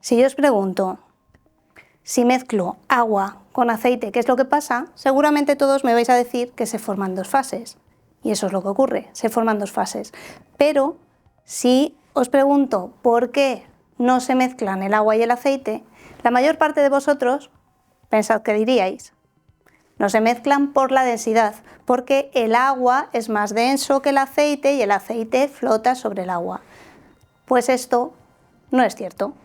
Si yo os pregunto si mezclo agua con aceite, ¿qué es lo que pasa? Seguramente todos me vais a decir que se forman dos fases. Y eso es lo que ocurre, se forman dos fases. Pero si os pregunto por qué no se mezclan el agua y el aceite, la mayor parte de vosotros pensad que diríais: no se mezclan por la densidad, porque el agua es más denso que el aceite y el aceite flota sobre el agua. Pues esto no es cierto.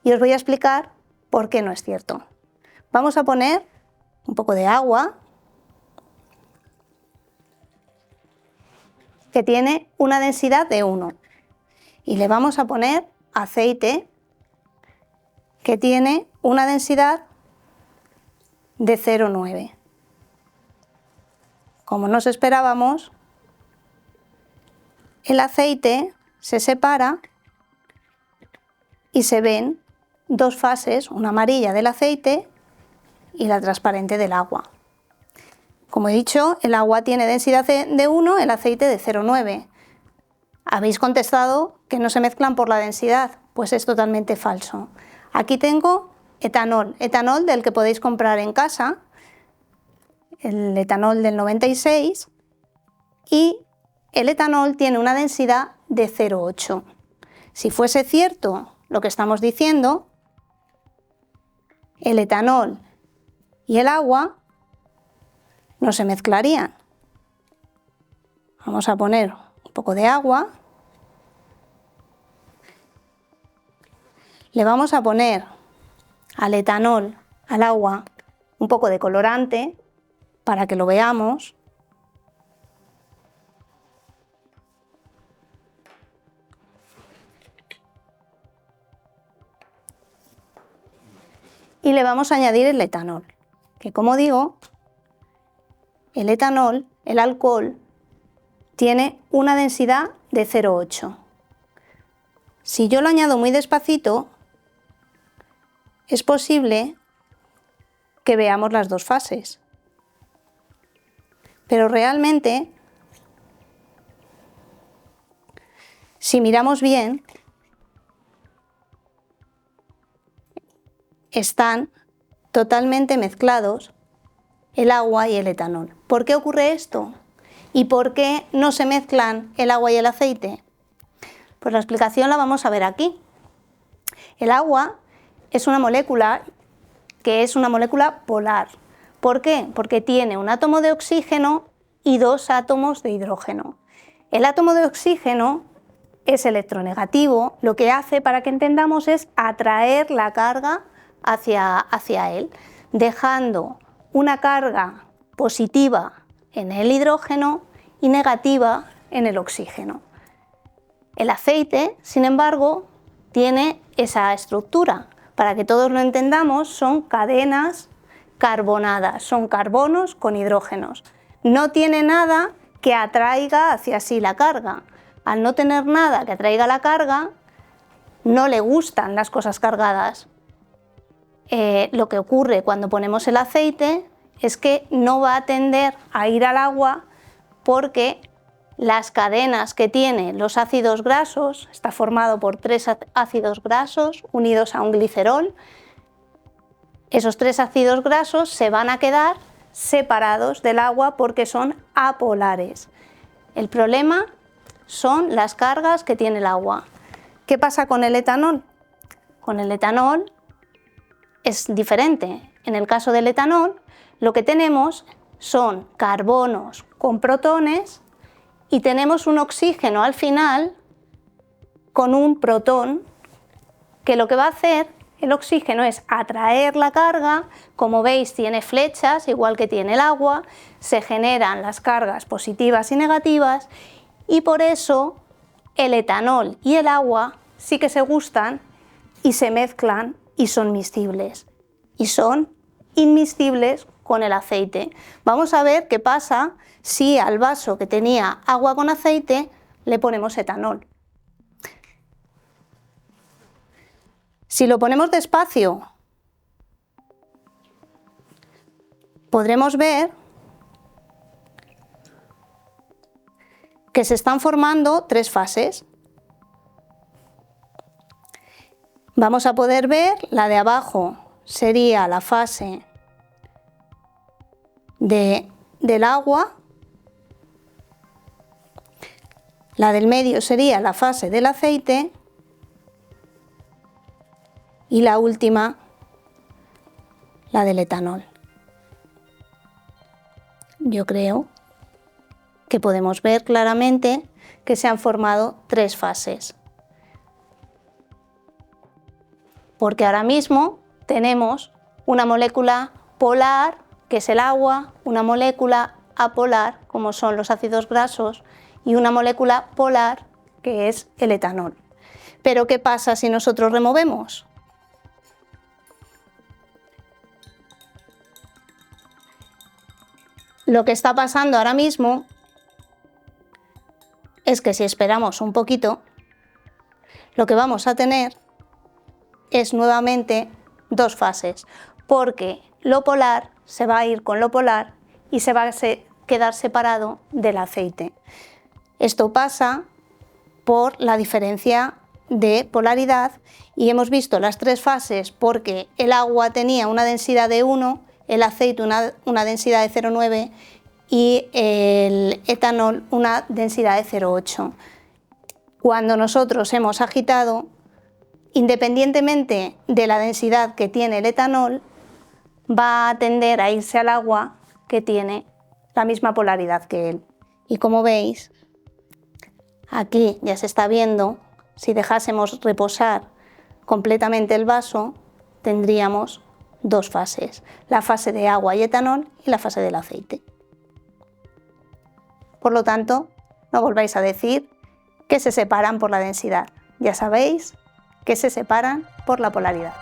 Y os voy a explicar por qué no es cierto. Vamos a poner un poco de agua que tiene una densidad de 1 y le vamos a poner aceite que tiene una densidad de 0,9. Como nos esperábamos, el aceite se separa y se ven dos fases, una amarilla del aceite y la transparente del agua. Como he dicho, el agua tiene densidad de 1, el aceite de 0,9. Habéis contestado que no se mezclan por la densidad, pues es totalmente falso. Aquí tengo etanol del que podéis comprar en casa, el etanol del 96, y el etanol tiene una densidad de 0,8. Si fuese cierto lo que estamos diciendo, el etanol y el agua no se mezclarían. Vamos a poner un poco de agua. Le vamos a poner al etanol, al agua, un poco de colorante para que lo veamos. Y le vamos a añadir el etanol, que como digo, el etanol, el alcohol, tiene una densidad de 0,8. Si yo lo añado muy despacito, es posible que veamos las dos fases. Pero realmente, si miramos bien, están totalmente mezclados el agua y el etanol. ¿Por qué ocurre esto? ¿Y por qué no se mezclan el agua y el aceite? Pues la explicación la vamos a ver aquí. El agua es una molécula que es una molécula polar. ¿Por qué? Porque tiene un átomo de oxígeno y dos átomos de hidrógeno. El átomo de oxígeno es electronegativo, lo que hace, para que entendamos, es atraer la carga hacia él, dejando una carga positiva en el hidrógeno y negativa en el oxígeno. El aceite, sin embargo, tiene esa estructura. Para que todos lo entendamos, son cadenas carbonadas, son carbonos con hidrógenos. No tiene nada que atraiga hacia sí la carga. Al no tener nada que atraiga la carga, no le gustan las cosas cargadas. Lo que ocurre cuando ponemos el aceite es que no va a tender a ir al agua porque las cadenas que tiene los ácidos grasos, está formado por 3 ácidos grasos unidos a un glicerol. Esos 3 ácidos grasos se van a quedar separados del agua porque son apolares. El problema son las cargas que tiene el agua. ¿Qué pasa con el etanol? Con el etanol es diferente. En el caso del etanol, lo que tenemos son carbonos con protones y tenemos un oxígeno al final con un protón, que lo que va a hacer el oxígeno es atraer la carga. Como veis, tiene flechas, igual que tiene el agua, se generan las cargas positivas y negativas, y por eso el etanol y el agua sí que se gustan y se mezclan y son miscibles, y son inmiscibles con el aceite. Vamos a ver qué pasa si al vaso que tenía agua con aceite le ponemos etanol. Si lo ponemos despacio, podremos ver que se están formando 3 fases. Vamos a poder ver, la de abajo sería la fase del agua, la del medio sería la fase del aceite y la última la del etanol. Yo creo que podemos ver claramente que se han formado tres fases. Porque ahora mismo tenemos una molécula polar, que es el agua, una molécula apolar, como son los ácidos grasos, y una molécula polar, que es el etanol. Pero ¿qué pasa si nosotros removemos? Lo que está pasando ahora mismo es que si esperamos un poquito, lo que vamos a tener es nuevamente dos fases, porque lo polar se va a ir con lo polar y se va a quedar separado del aceite. Esto pasa por la diferencia de polaridad y hemos visto las tres fases porque el agua tenía una densidad de 1, el aceite una densidad de 0,9 y el etanol una densidad de 0,8. Cuando nosotros hemos agitado, independientemente de la densidad que tiene el etanol, va a tender a irse al agua que tiene la misma polaridad que él. Y como veis, aquí ya se está viendo, si dejásemos reposar completamente el vaso, tendríamos dos fases, la fase de agua y etanol y la fase del aceite. Por lo tanto, no volváis a decir que se separan por la densidad, ya sabéis que se separan por la polaridad.